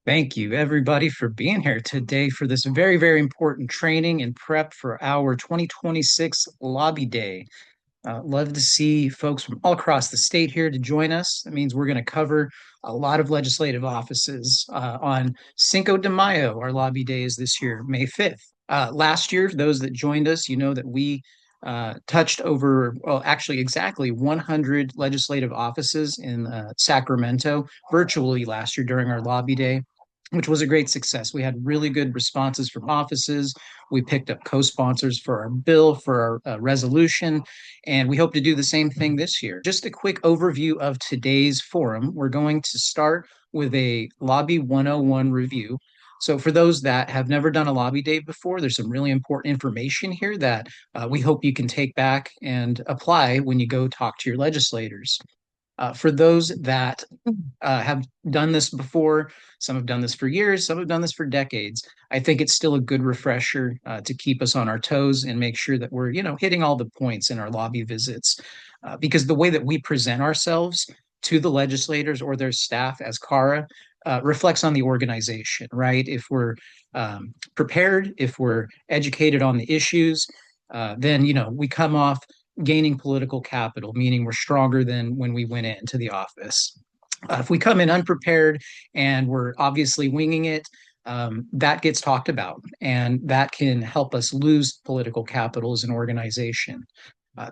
Thank you, everybody, for being here today for this very, very important training and prep for our 2026 Lobby Day. Love to see folks from all across the state here to join us. That means we're going to cover a lot of legislative offices on Cinco de Mayo. Our Lobby Day is this year, May 5th. Last year, those that joined us, you know that we touched over, well, actually exactly 100 legislative offices in Sacramento virtually last year during our Lobby Day, which was a great success. We had really good responses from offices. We picked up co-sponsors for our bill, for our resolution, and we hope to do the same thing this year. Just a quick overview of today's forum. We're going to start with a Lobby 101 review. So for those that have never done a lobby day before, there's some really important information here that we hope you can take back and apply when you go talk to your legislators. For those that have done this before, some have done this for years, some have done this for decades. I think it's still a good refresher to keep us on our toes and make sure that we're, hitting all the points in our lobby visits. Because the way that we present ourselves to the legislators or their staff as CARA reflects on the organization, right? If we're prepared, if we're educated on the issues, then we come off gaining political capital, meaning we're stronger than when we went into the office. If we come in unprepared and we're obviously winging it, that gets talked about, and that can help us lose political capital as an organization.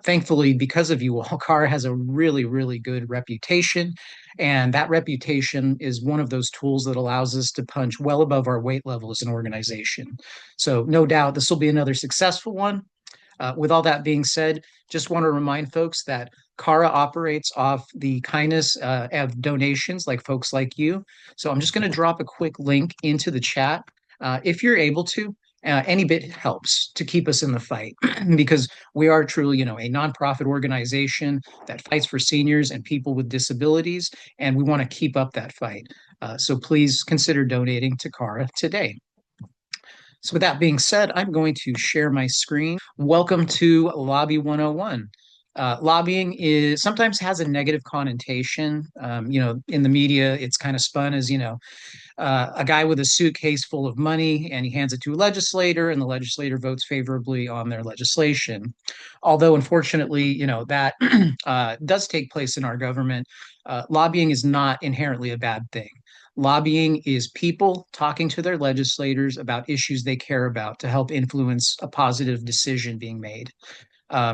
Thankfully, because of you all, CARA has a really, really good reputation. And that reputation is one of those tools that allows us to punch well above our weight level as an organization. So, no doubt, this will be another successful one. With all that being said, just want to remind folks that CARA operates off the kindness of donations like folks like you. So I'm just going to drop a quick link into the chat. If you're able to, any bit helps to keep us in the fight because we are truly, a nonprofit organization that fights for seniors and people with disabilities, and we want to keep up that fight. So please consider donating to CARA today. So with that being said, I'm going to share my screen. Welcome to Lobby 101. Lobbying is sometimes has a negative connotation. In the media, it's kind of spun as, a guy with a suitcase full of money and he hands it to a legislator and the legislator votes favorably on their legislation. Although, unfortunately, that does take place in our government. Lobbying is not inherently a bad thing. Lobbying is people talking to their legislators about issues they care about to help influence a positive decision being made.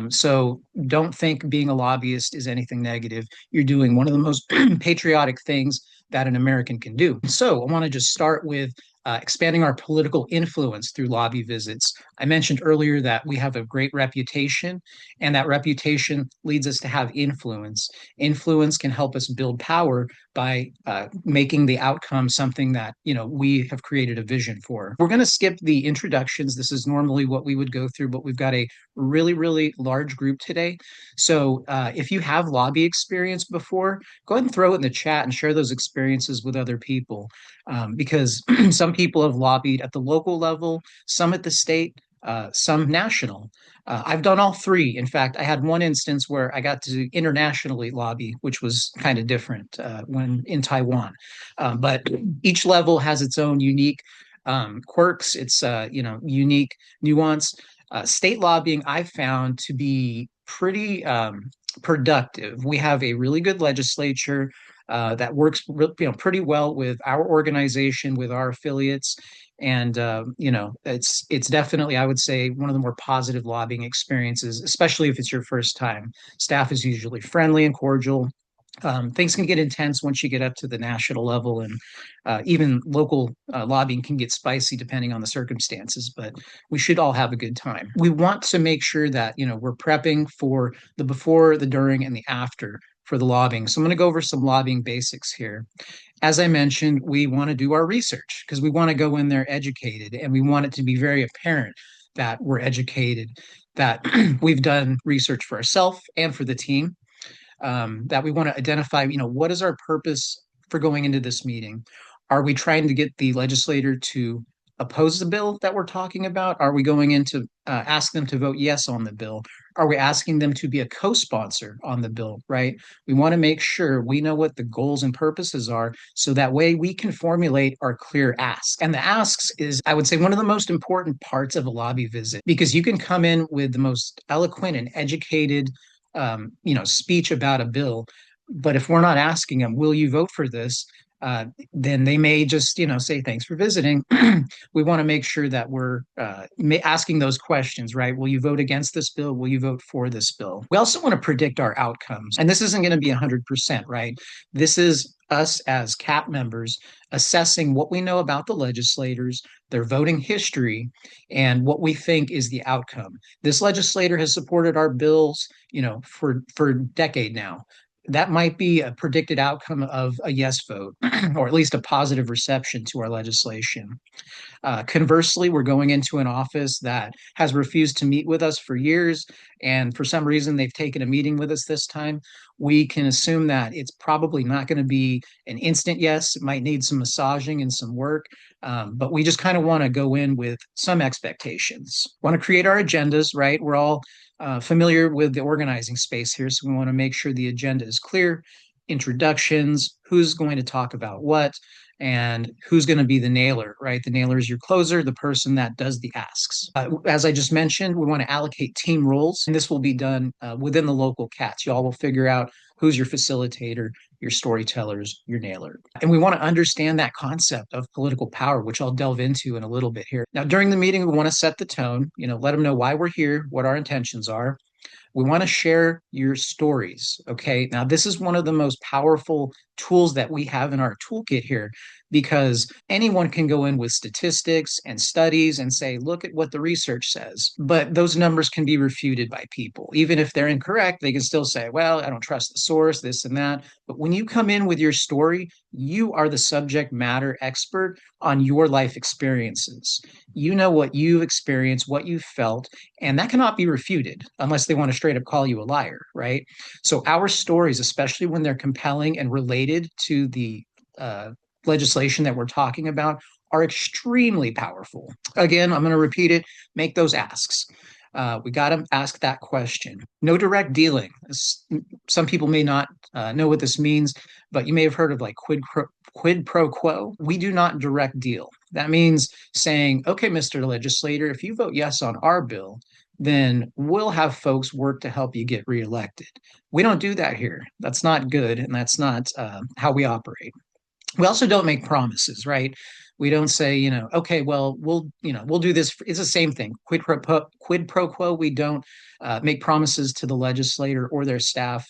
So don't think being a lobbyist is anything negative. You're doing one of the most patriotic things that an American can do. So I want to just start with expanding our political influence through lobby visits. I mentioned earlier that we have a great reputation, and that reputation leads us to have influence. Influence can help us build power by making the outcome something that we have created a vision for. We're going to skip the introductions. This is normally what we would go through, but we've got a really, really large group today. So if you have lobby experience before, go ahead and throw it in the chat and share those experiences with other people, because some people have lobbied at the local level, some at the state, some national. I've done all three. In fact, I had one instance where I got to internationally lobby, which was kind of different when in Taiwan. But each level has its own unique quirks, its unique nuance. State lobbying I've found to be pretty productive. We have a really good legislature that works pretty well with our organization, with our affiliates. And it's definitely, I would say, one of the more positive lobbying experiences, especially if it's your first time. Staff is usually friendly and cordial. Things can get intense once you get up to the national level, and even local lobbying can get spicy depending on the circumstances. But we should all have a good time. We want to make sure that we're prepping for the before, the during, and the after for the lobbying. So I'm going to go over some lobbying basics here. As I mentioned, we want to do our research because we want to go in there educated, and we want it to be very apparent that we're educated, that we've done research for ourselves and for the team, that we want to identify, what is our purpose for going into this meeting? Are we trying to get the legislator to oppose the bill that we're talking about? Are we going in to ask them to vote yes on the bill? Are we asking them to be a co-sponsor on the bill, right? We want to make sure we know what the goals and purposes are so that way we can formulate our clear asks. And the asks is, I would say, one of the most important parts of a lobby visit because you can come in with the most eloquent and educated speech about a bill. But if we're not asking them, will you vote for this? Then they may just, say thanks for visiting. We want to make sure that we're asking those questions, right? Will you vote against this bill? Will you vote for this bill? We also want to predict our outcomes. And this isn't going to be 100%, right? This is us as CAP members assessing what we know about the legislators, their voting history, and what we think is the outcome. This legislator has supported our bills, for a decade now. That might be a predicted outcome of a yes vote, or at least a positive reception to our legislation. Conversely, we're going into an office that has refused to meet with us for years, and for some reason they've taken a meeting with us this time. We can assume that it's probably not going to be an instant yes. It might need some massaging and some work, but we just kind of want to go in with some expectations. Want to create our agendas, right? We're all familiar with the organizing space here, so we want to make sure the agenda is clear. Introductions, who's going to talk about what, and who's going to be the nailer, right? The nailer is your closer, the person that does the asks. As I just mentioned, we want to allocate team roles, and this will be done within the local CATs. Y'all will figure out who's your facilitator, your storytellers, your nailer. And we want to understand that concept of political power, which I'll delve into in a little bit here. Now, during the meeting, we want to set the tone, let them know why we're here, what our intentions are. We want to share your stories. Okay. Now, this is one of the most powerful tools that we have in our toolkit here because anyone can go in with statistics and studies and say, look at what the research says. But those numbers can be refuted by people. Even if they're incorrect, they can still say, well, I don't trust the source, this and that. But when you come in with your story, you are the subject matter expert on your life experiences. You know what you experienced, what you felt, and that cannot be refuted unless they want to straight up call you a liar, right? So our stories, especially when they're compelling and related to the legislation that we're talking about, are extremely powerful. Again, I'm going to repeat it, make those asks. We got to ask that question. No direct dealing. Some people may not know what this means, but you may have heard of like quid pro quo. We do not direct deal. That means saying, okay, Mr. Legislator, if you vote yes on our bill, then we'll have folks work to help you get reelected. We don't do that here. That's not good, and that's not how we operate. We also don't make promises, right? We don't say, okay, well, we'll do this. It's the same thing. Quid pro quo. We don't make promises to the legislator or their staff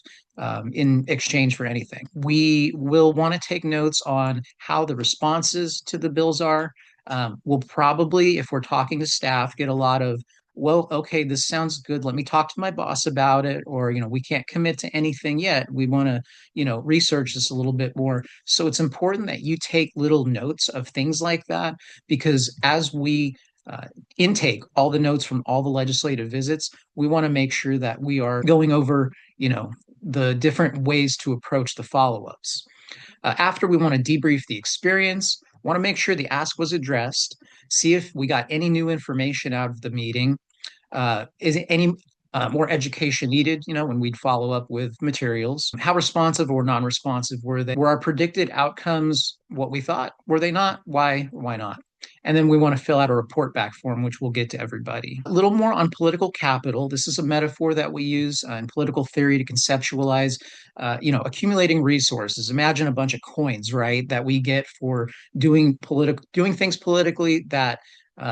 in exchange for anything. We will want to take notes on how the responses to the bills are. We'll probably, if we're talking to staff, get a lot of, well, okay, this sounds good. Let me talk to my boss about it. Or, we can't commit to anything yet. We want to, research this a little bit more. So it's important that you take little notes of things like that, because as we intake all the notes from all the legislative visits, we want to make sure that we are going over, the different ways to approach the follow-ups. After, we want to debrief the experience, want to make sure the ask was addressed, see if we got any new information out of the meeting. Is any more education needed, when we'd follow up with materials? How responsive or non-responsive were they? Were our predicted outcomes what we thought? Were they not? Why not? And then we want to fill out a report back form, which we'll get to everybody. A little more on political capital. This is a metaphor that we use in political theory to conceptualize, accumulating resources. Imagine a bunch of coins, right, that we get for doing things politically that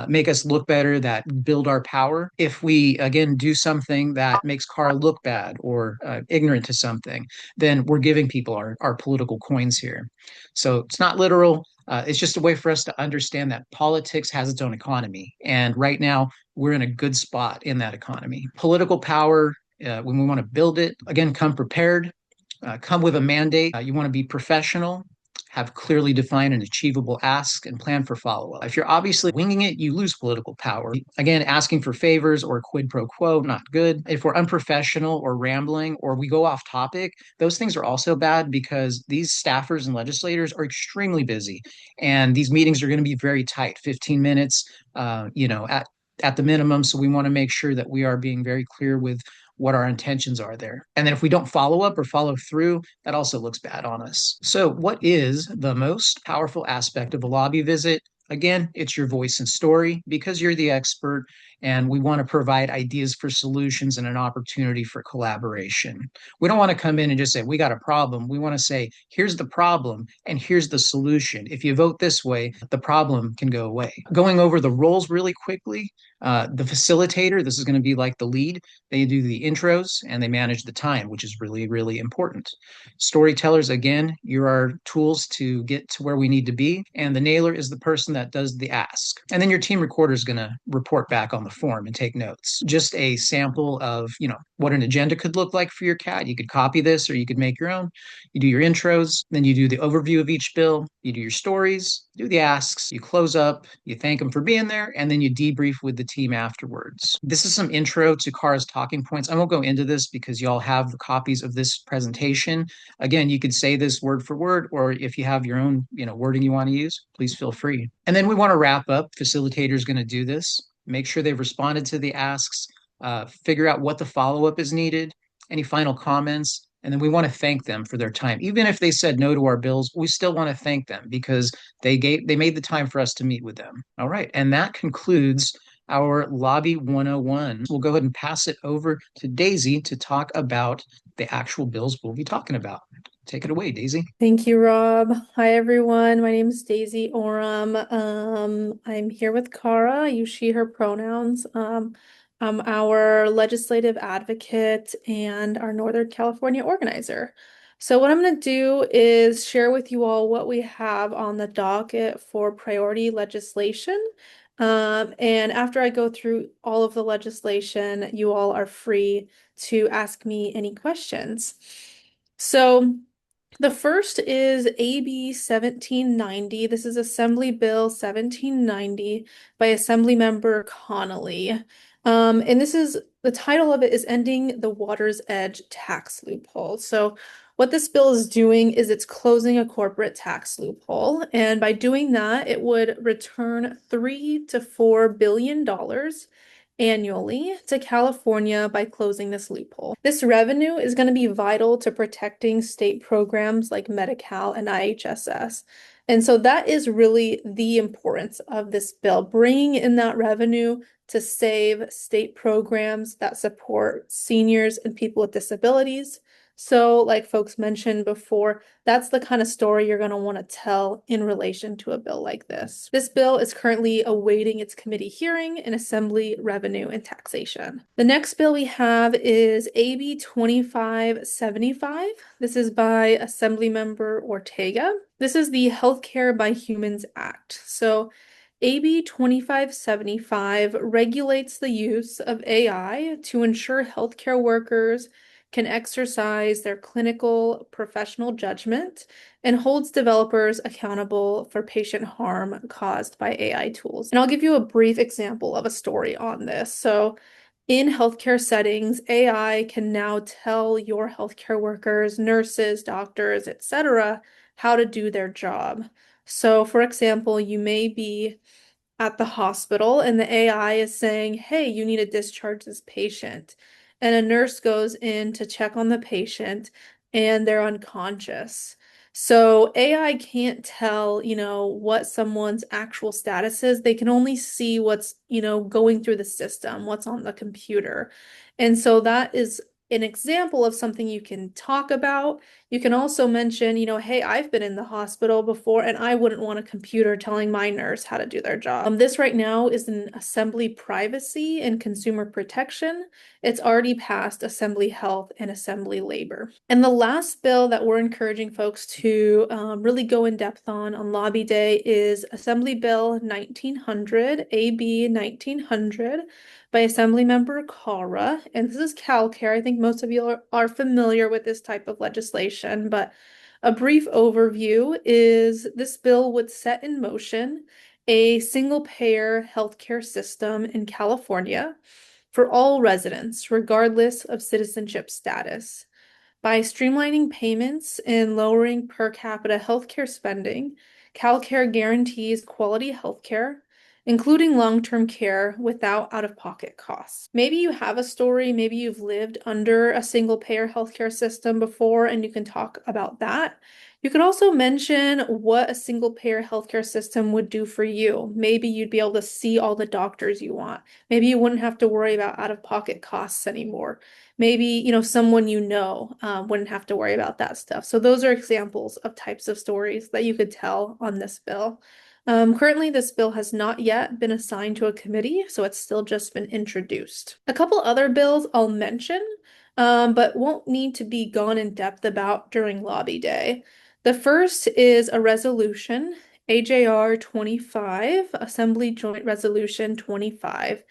make us look better, that build our power. If we, again, do something that makes CARA look bad or ignorant to something, then we're giving people our political coins here. So it's not literal. It's just a way for us to understand that politics has its own economy. And right now, we're in a good spot in that economy. Political power, when we want to build it, again, come prepared, come with a mandate. You want to be professional. have clearly defined and achievable asks, and plan for follow-up. If you're obviously winging it, you lose political power. Again, asking for favors or quid pro quo, not good. If we're unprofessional or rambling or we go off topic, those things are also bad because these staffers and legislators are extremely busy, and these meetings are going to be very tight, 15 minutes, at the minimum. So we want to make sure that we are being very clear with what our intentions are there. And then if we don't follow up or follow through, that also looks bad on us. So, what is the most powerful aspect of a lobby visit? Again, it's your voice and story because you're the expert, and we want to provide ideas for solutions and an opportunity for collaboration. We don't want to come in and just say, we got a problem. We want to say, here's the problem and here's the solution. If you vote this way, the problem can go away. Going over the roles really quickly, the facilitator, this is going to be like the lead. They do the intros and they manage the time, which is really, really important. Storytellers, again, you're our tools to get to where we need to be. And the nailer is the person that does the ask. And then your team recorder is going to report back on the form and take notes. Just a sample of, what an agenda could look like for your CAT. You could copy this or you could make your own. You do your intros, then you do the overview of each bill, you do your stories, do the asks, you close up, you thank them for being there, and then you debrief with the team afterwards. This is some intro to CARA's talking points. I won't go into this because y'all have the copies of this presentation. Again, you could say this word for word, or if you have your own, wording you want to use, please feel free. And then we want to wrap up. Facilitator is going to do this. Make sure they've responded to the asks, figure out what the follow-up is needed, any final comments, and then we want to thank them for their time. Even if they said no to our bills, we still want to thank them because they made the time for us to meet with them. All right. And that concludes our Lobby 101. We'll go ahead and pass it over to Daisy to talk about the actual bills we'll be talking about. Take it away, Daisy. Thank you, Rob. Hi, everyone. My name is Daisy Oram. I'm here with Cara. I use she, her pronouns. I'm our legislative advocate and our Northern California organizer. So what I'm going to do is share with you all what we have on the docket for priority legislation. And after I go through all of the legislation, you all are free to ask me any questions. So the first is AB 1790. This is Assembly Bill 1790 by Assemblymember Connolly. And this is the title of it is Ending the Water's Edge Tax Loophole. So what this bill is doing is it's closing a corporate tax loophole. And by doing that, it would return $3 to $4 billion annually to California by closing this loophole. This revenue is going to be vital to protecting state programs like Medi-Cal and IHSS. And so that is really the importance of this bill, bringing in that revenue to save state programs that support seniors and people with disabilities. So, like folks mentioned before, that's the kind of story you're going to want to tell in relation to a bill like this. This bill is currently awaiting its committee hearing in Assembly Revenue and Taxation. The next bill we have is AB 2575. This is by Assemblymember Ortega. This is the Healthcare by Humans Act. So AB 2575 regulates the use of AI to ensure healthcare workers can exercise their clinical professional judgment and holds developers accountable for patient harm caused by AI tools. And I'll give you a brief example of a story on this. So in healthcare settings, AI can now tell your healthcare workers, nurses, doctors, etc., how to do their job. So, for example, you may be at the hospital and the AI is saying, hey, you need to discharge this patient. And a nurse goes in to check on the patient and they're unconscious. So AI can't tell, what someone's actual status is. They can only see what's, going through the system, what's on the computer. And so that is an example of something you can talk about. You can also mention, hey, I've been in the hospital before and I wouldn't want a computer telling my nurse how to do their job. This right now is in Assembly Privacy and Consumer Protection. It's already passed Assembly Health and Assembly Labor. And the last bill that we're encouraging folks to really go in depth on Lobby Day is Assembly Bill 1900, AB 1900 by Assemblymember CARA. And this is CalCare. I think most of you are familiar with this type of legislation, but A brief overview is this bill would set in motion a single-payer healthcare system in California for all residents, regardless of citizenship status. By streamlining payments and lowering per capita healthcare spending, CalCare guarantees quality healthcare, including long-term care without out-of-pocket costs. Maybe you have a story, maybe you've lived under a single-payer healthcare system before, and you can talk about that. You could also mention what a single-payer healthcare system would do for you. Maybe you'd be able to see all the doctors you want. Maybe you wouldn't have to worry about out-of-pocket costs anymore. Maybe, someone wouldn't have to worry about that stuff. So those are examples of types of stories that you could tell on this bill. Currently, this bill has not yet been assigned to a committee, so it's still just been introduced. A couple other bills I'll mention, but won't need to be gone in depth about during Lobby Day. The first is a resolution, AJR 25, Assembly Joint Resolution 25,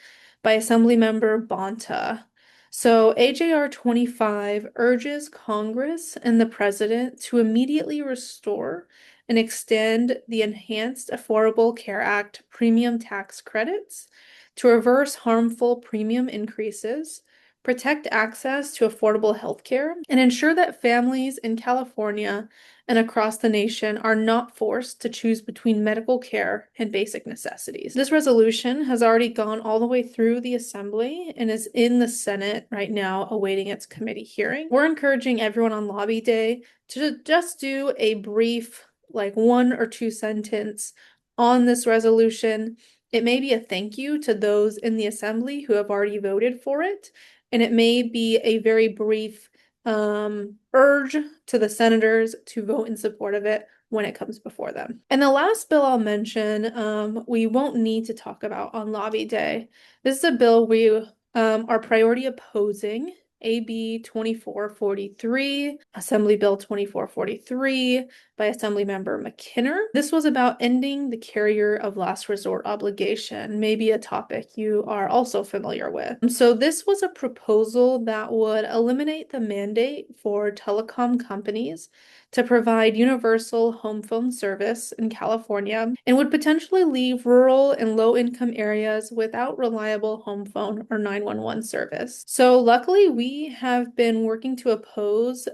by Assemblymember Bonta. So, AJR 25 urges Congress and the President to immediately restore and extend the Enhanced Affordable Care Act premium tax credits to reverse harmful premium increases, protect access to affordable health care, and ensure that families in California and across the nation are not forced to choose between medical care and basic necessities. This resolution has already gone all the way through the Assembly and is in the Senate right now awaiting its committee hearing. We're encouraging everyone on Lobby Day to just do a brief, like 1 or 2 sentence on this resolution. It may be a thank you to those in the Assembly who have already voted for it, and it may be a very brief urge to the senators to vote in support of it when it comes before them. And the last bill I'll mention, we won't need to talk about on Lobby Day. This is a bill we are priority opposing. AB 2443, Assembly Bill 2443 by Assemblymember McKinner. This was about ending the carrier of last resort obligation, maybe a topic you are also familiar with. So this was a proposal that would eliminate the mandate for telecom companies to provide universal home phone service in California and would potentially leave rural and low-income areas without reliable home phone or 911 service. So luckily, we have been working to oppose,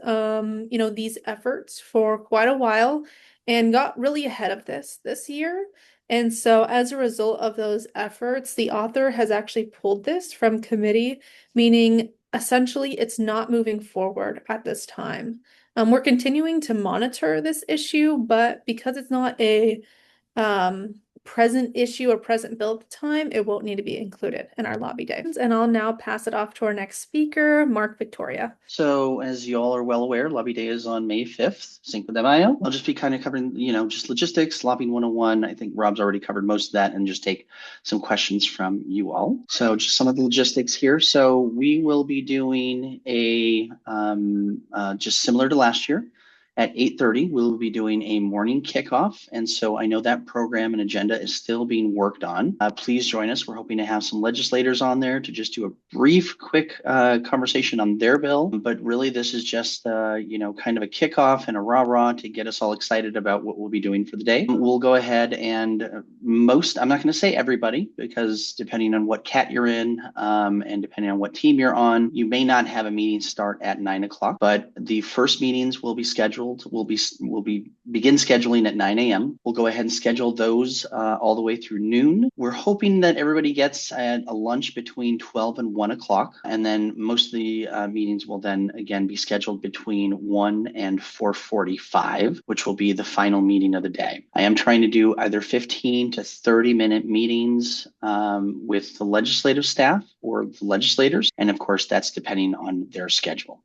these efforts for quite a while and got really ahead of this year. And so as a result of those efforts, the author has actually pulled this from committee, meaning essentially it's not moving forward at this time. We're continuing to monitor this issue, but because it's not a present issue or present bill at the time, it won't need to be included in our lobby day. And I'll now pass it off to our next speaker, Mark Victoria. So as you all are well aware, Lobby Day is on May 5th, Cinco de Mayo. I'll just be kind of covering, just logistics, lobbying 101. I think Rob's already covered most of that and just take some questions from you all. So just some of the logistics here. So we will be doing a, just similar to last year, at 8:30, we'll be doing a morning kickoff. And so I know that program and agenda is still being worked on. Please join us. We're hoping to have some legislators on there to just do a brief, quick conversation on their bill. But really, this is just, kind of a kickoff and a rah-rah to get us all excited about what we'll be doing for the day. We'll go ahead and I'm not going to say everybody, because depending on what cat you're in and depending on what team you're on, you may not have a meeting start at 9 o'clock. But the first meetings will be scheduled. We'll begin scheduling at 9 a.m. We'll go ahead and schedule those all the way through noon. We're hoping that everybody gets a lunch between 12 and 1 o'clock. And then most of the meetings will then again be scheduled between 1 and 4:45, which will be the final meeting of the day. I am trying to do either 15 to 30-minute meetings with the legislative staff or the legislators. And of course, that's depending on their schedule.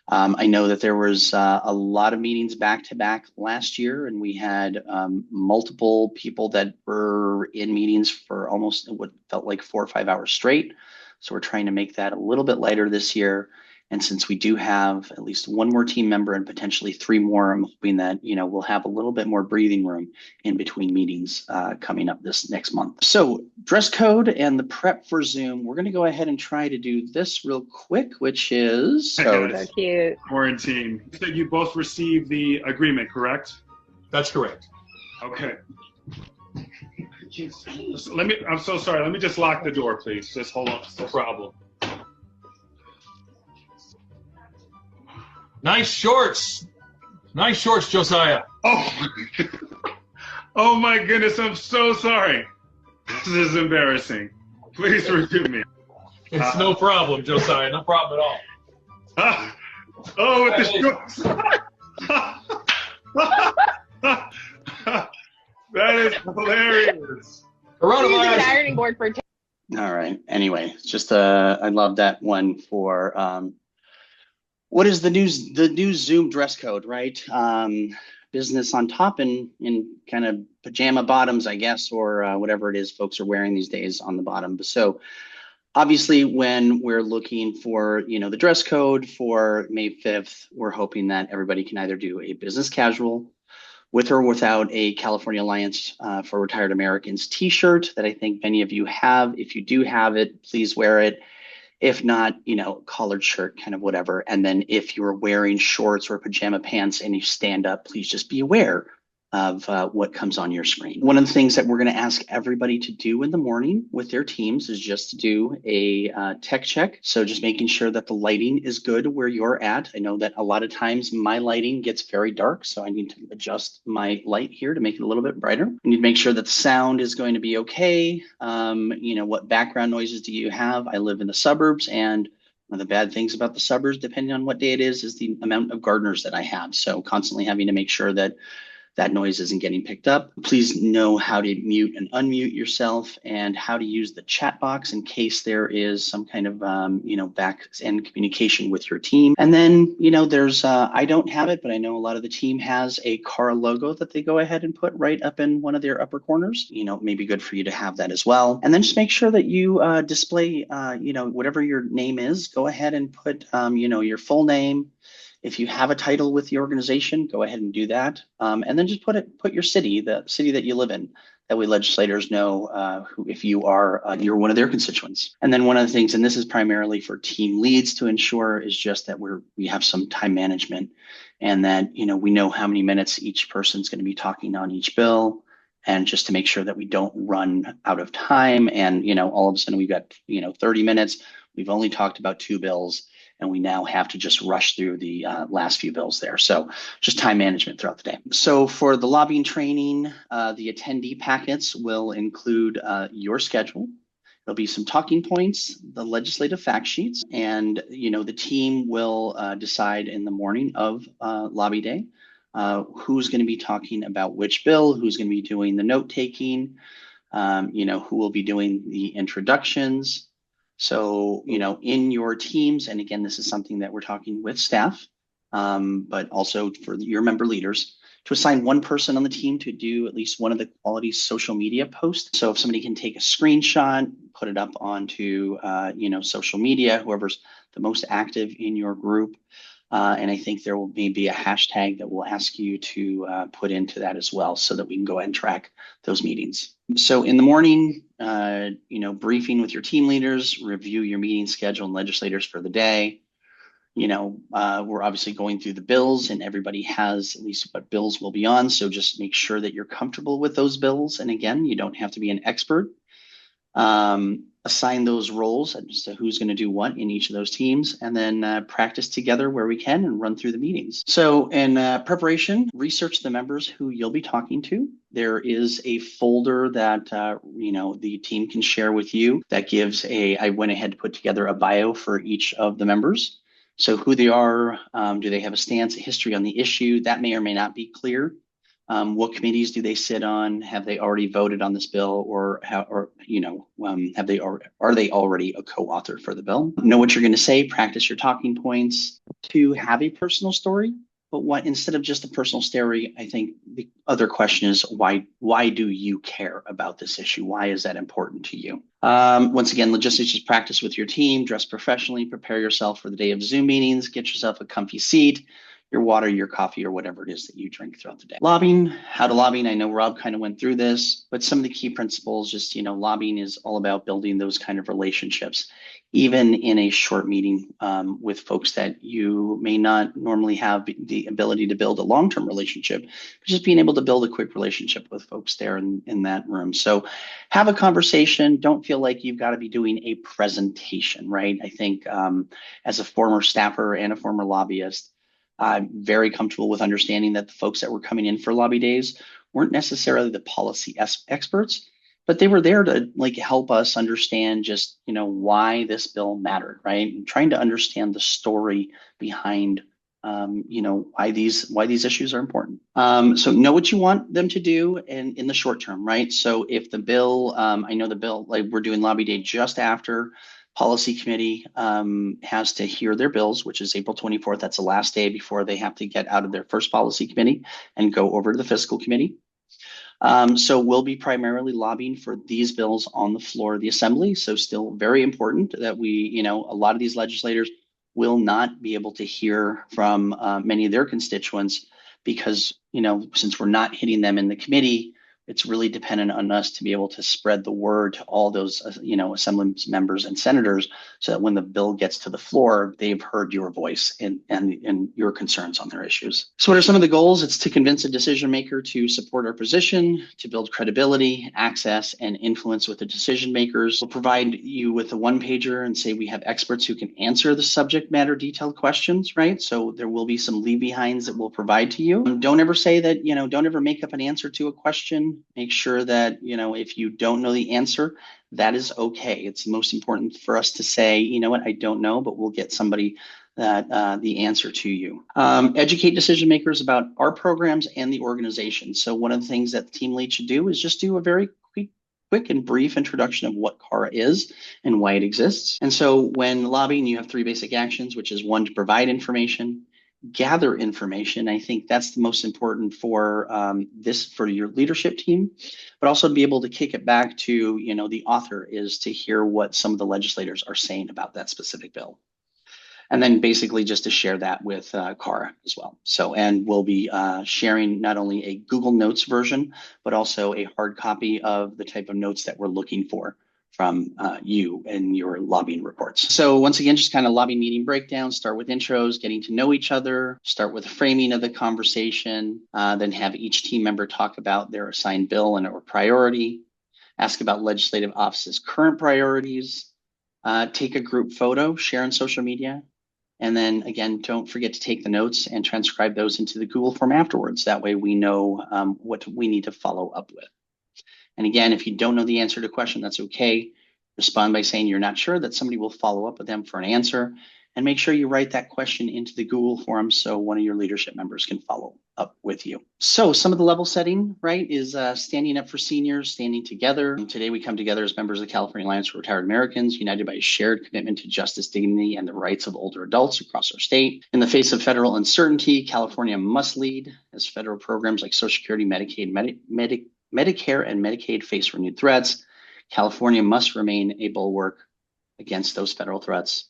I know that there was a lot of meetings back to back last year, and we had multiple people that were in meetings for almost what felt like 4 or 5 hours straight. So we're trying to make that a little bit lighter this year. And since we do have at least one more team member and potentially 3 more, I'm hoping that, we'll have a little bit more breathing room in between meetings coming up this next month. So dress code and the prep for Zoom. We're going to go ahead and try to do this real quick, which is So cute. Quarantine. You said you both received the agreement, correct? That's correct. Okay. I'm so sorry. Let me just lock the door, please. Just hold on. No problem. Nice shorts. Nice shorts, Josiah. Oh, oh my goodness. I'm so sorry. This is embarrassing. Please forgive me. It's no problem, Josiah. No problem at all. Oh, with the shorts. That is hilarious. We're using an Coronavirus. ironing board for all right. Anyway, it's just I love that one for what is the new Zoom dress code, right? Business on top and in kind of pajama bottoms, I guess, or whatever it is folks are wearing these days on the bottom. So obviously, when we're looking for, the dress code for May 5th, we're hoping that everybody can either do a business casual with or without a California Alliance for Retired Americans t-shirt that I think many of you have. If you do have it, please wear it. If not, collared shirt, kind of whatever. And then if you're wearing shorts or pajama pants and you stand up, please just be aware of what comes on your screen. One of the things that we're going to ask everybody to do in the morning with their teams is just to do a tech check. So just making sure that the lighting is good where you're at. I know that a lot of times my lighting gets very dark, so I need to adjust my light here to make it a little bit brighter. I need to make sure that the sound is going to be okay. What background noises do you have? I live in the suburbs, and one of the bad things about the suburbs, depending on what day it is the amount of gardeners that I have. So constantly having to make sure that that noise isn't getting picked up. Please know how to mute and unmute yourself and how to use the chat box in case there is some kind of, back end communication with your team. And then, there's, I don't have it, but I know a lot of the team has a CARA logo that they go ahead and put right up in one of their upper corners. It may be good for you to have that as well. And then just make sure that you display, whatever your name is, go ahead and put, your full name. If you have a title with the organization, go ahead and do that. And then just put your city, the city that you live in. That way legislators know if you're one of their constituents. And then one of the things, and this is primarily for team leads to ensure, is just that we have some time management and that, we know how many minutes each person's going to be talking on each bill. And just to make sure that we don't run out of time and, all of a sudden we've got, 30 minutes. We've only talked about 2 bills. And we now have to just rush through the last few bills there. So just time management throughout the day. So for the lobbying training, the attendee packets will include your schedule. There'll be some talking points, the legislative fact sheets, and the team will decide in the morning of lobby day who's going to be talking about which bill, who's going to be doing the note taking, who will be doing the introductions. So, in your teams, and again, this is something that we're talking with staff, but also for your member leaders, to assign one person on the team to do at least one of the quality social media posts. So if somebody can take a screenshot, put it up onto, social media, whoever's the most active in your group. And I think there will maybe a hashtag that we'll ask you to put into that as well so that we can go ahead and track those meetings. So in the morning, briefing with your team leaders, review your meeting schedule and legislators for the day. We're obviously going through the bills and everybody has at least what bills will be on. So just make sure that you're comfortable with those bills. And again, you don't have to be an expert. Assign those roles as to who's going to do what in each of those teams, and then practice together where we can and run through the meetings. So in preparation, research the members who you'll be talking to. There is a folder that, the team can share with you that gives I went ahead to put together a bio for each of the members. So who they are, do they have a stance, a history on the issue? That may or may not be clear. What committees do they sit on? Have they already voted on this bill, or are they already a co-author for the bill? Know what you're going to say. Practice your talking points. To have a personal story, but instead of just a personal story, I think the other question is why do you care about this issue? Why is that important to you? Once again, logistics, just practice with your team. Dress professionally. Prepare yourself for the day of Zoom meetings. Get yourself a comfy seat. your water, your coffee, or whatever it is that you drink throughout the day. Lobbying, how to lobbying. I know Rob kind of went through this, but some of the key principles, just, lobbying is all about building those kind of relationships, even in a short meeting with folks that you may not normally have the ability to build a long-term relationship, but just being able to build a quick relationship with folks there in that room. So have a conversation. Don't feel like you've got to be doing a presentation, right? I think as a former staffer and a former lobbyist, I'm very comfortable with understanding that the folks that were coming in for lobby days weren't necessarily the policy experts, but they were there to help us understand just why this bill mattered, right? And trying to understand the story behind why these issues are important. So know what you want them to do in the short term, right? So if the bill, I know the bill, we're doing lobby day just after policy committee has to hear their bills, which is April 24th. That's the last day before they have to get out of their first policy committee and go over to the fiscal committee. So we'll be primarily lobbying for these bills on the floor of the assembly. So still very important that we, a lot of these legislators will not be able to hear from many of their constituents because, since we're not hitting them in the committee, it's really dependent on us to be able to spread the word to all those, assembly members and senators, so that when the bill gets to the floor, they've heard your voice and your concerns on their issues. So what are some of the goals? It's to convince a decision maker to support our position, to build credibility, access, and influence with the decision makers. We'll provide you with a one-pager and say we have experts who can answer the subject matter detailed questions, right? So there will be some leave-behinds that we'll provide to you. Don't ever say that, don't ever make up an answer to a question. Make sure that, if you don't know the answer, that is okay. It's most important for us to say, you know what, I don't know, but we'll get somebody that the answer to you. Educate decision makers about our programs and the organization. So one of the things that the team lead should do is just do a very quick and brief introduction of what CARA is and why it exists. And so when lobbying, you have 3 basic actions, which is 1, to provide information, gather information. I think that's the most important for for your leadership team, but also to be able to kick it back to, the author, is to hear what some of the legislators are saying about that specific bill. And then basically just to share that with CARA as well. So, and we'll be sharing not only a Google Notes version, but also a hard copy of the type of notes that we're looking for from you and your lobbying reports. So once again, just kind of lobby meeting breakdown, start with intros, getting to know each other, start with the framing of the conversation, then have each team member talk about their assigned bill and or priority, ask about legislative office's current priorities, take a group photo, share on social media, and then again, don't forget to take the notes and transcribe those into the Google form afterwards. That way we know what we need to follow up with. And again, if you don't know the answer to a question, that's okay. Respond by saying you're not sure, that somebody will follow up with them for an answer. And make sure you write that question into the Google form so one of your leadership members can follow up with you. So some of the level setting, right, is standing up for seniors, standing together. Today we come together as members of the California Alliance for Retired Americans, united by a shared commitment to justice, dignity, and the rights of older adults across our state. In the face of federal uncertainty, California must lead as federal programs like Social Security, Medicaid, Medicare, and Medicaid face renewed threats. California must remain a bulwark against those federal threats.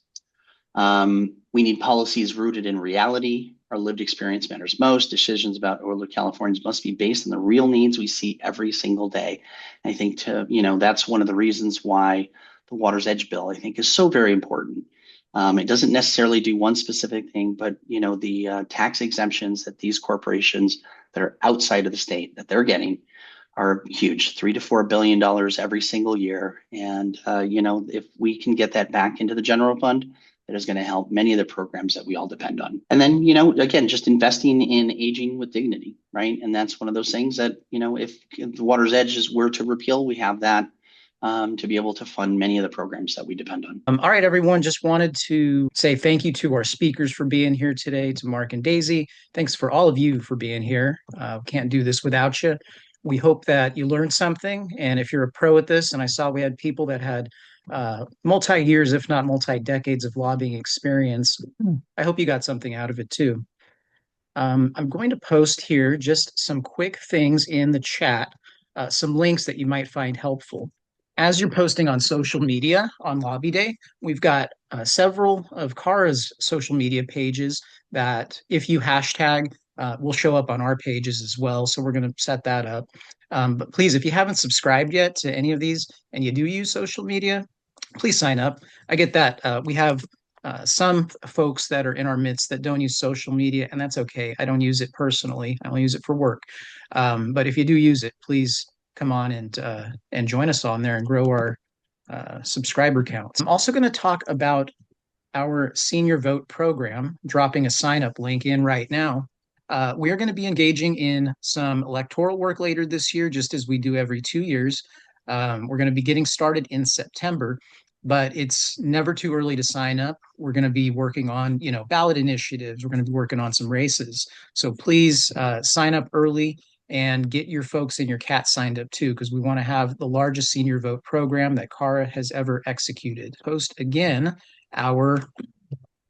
We need policies rooted in reality. Our lived experience matters most. Decisions about older Californians must be based on the real needs we see every single day. And I think that's one of the reasons why the Water's Edge bill, I think, is so very important. It doesn't necessarily do one specific thing, but the tax exemptions that these corporations that are outside of the state that they're getting are huge, $3 to $4 billion every single year. And if we can get that back into the general fund, that is going to help many of the programs that we all depend on. And then, again, just investing in aging with dignity, right? And that's one of those things that, if the Water's Edge were to repeal, we have that to be able to fund many of the programs that we depend on. All right, everyone, just wanted to say thank you to our speakers for being here today, to Mark and Daisy. Thanks for all of you for being here. Can't do this without you. We hope that you learned something. And if you're a pro at this, and I saw we had people that had multi-years, if not multi-decades of lobbying experience, I hope you got something out of it too. I'm going to post here just some quick things in the chat, some links that you might find helpful. As you're posting on social media on Lobby Day, we've got several of CARA's social media pages that if you hashtag, will show up on our pages as well. So we're going to set that up. But please, if you haven't subscribed yet to any of these and you do use social media, please sign up. I get that. We have some folks that are in our midst that don't use social media, and that's okay. I don't use it personally. I only use it for work. But if you do use it, please come on and join us on there and grow our subscriber counts. I'm also going to talk about our senior vote program, dropping a sign up link in right now. We are going to be engaging in some electoral work later this year, just as we do every 2 years. We're going to be getting started in September, but it's never too early to sign up. We're going to be working on, ballot initiatives. We're going to be working on some races. So please sign up early and get your folks and your cats signed up too, because we want to have the largest senior vote program that CARA has ever executed. Post again our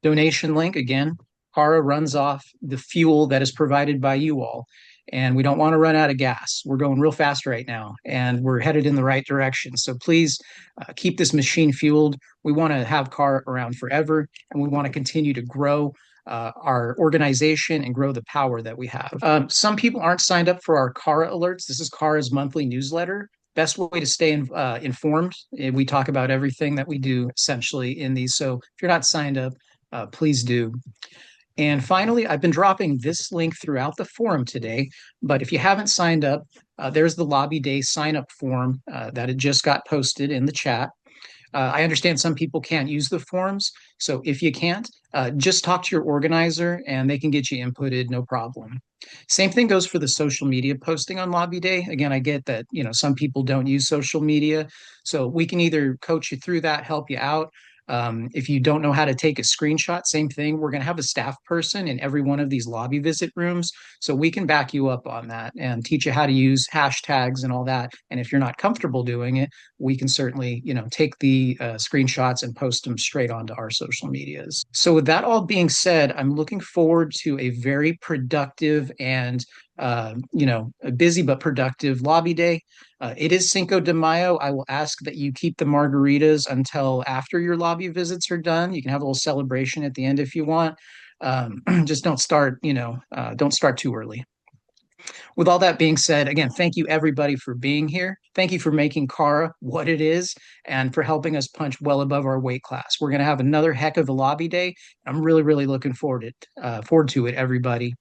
donation link. Again, CARA runs off the fuel that is provided by you all. And we don't want to run out of gas. We're going real fast right now, and we're headed in the right direction. So please keep this machine fueled. We want to have CARA around forever, and we want to continue to grow our organization and grow the power that we have. Some people aren't signed up for our CARA alerts. This is CARA's monthly newsletter. Best way to stay informed. We talk about everything that we do essentially in these. So if you're not signed up, please do. And finally, I've been dropping this link throughout the forum today, but if you haven't signed up, there's the Lobby Day sign up form that it just got posted in the chat. I understand some people can't use the forms. So if you can't, just talk to your organizer and they can get you inputted, no problem. Same thing goes for the social media posting on Lobby Day. Again, I get that, some people don't use social media. So we can either coach you through that, help you out. If you don't know how to take a screenshot, same thing. We're going to have a staff person in every one of these lobby visit rooms. So we can back you up on that and teach you how to use hashtags and all that. And if you're not comfortable doing it, we can certainly, take the screenshots and post them straight onto our social medias. So with that all being said, I'm looking forward to a very productive and a busy but productive lobby day. It is Cinco de Mayo. I will ask that you keep the margaritas until after your lobby visits are done. You can have a little celebration at the end if you want. Just don't start too early. With all that being said, again, thank you everybody for being here. Thank you for making CARA what it is and for helping us punch well above our weight class. We're going to have another heck of a lobby day. I'm really, really looking forward to it, everybody.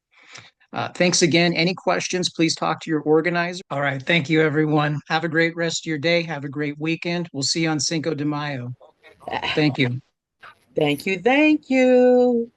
Thanks again. Any questions, please talk to your organizer. All right. Thank you, everyone. Have a great rest of your day. Have a great weekend. We'll see you on Cinco de Mayo. Thank you. Thank you. Thank you.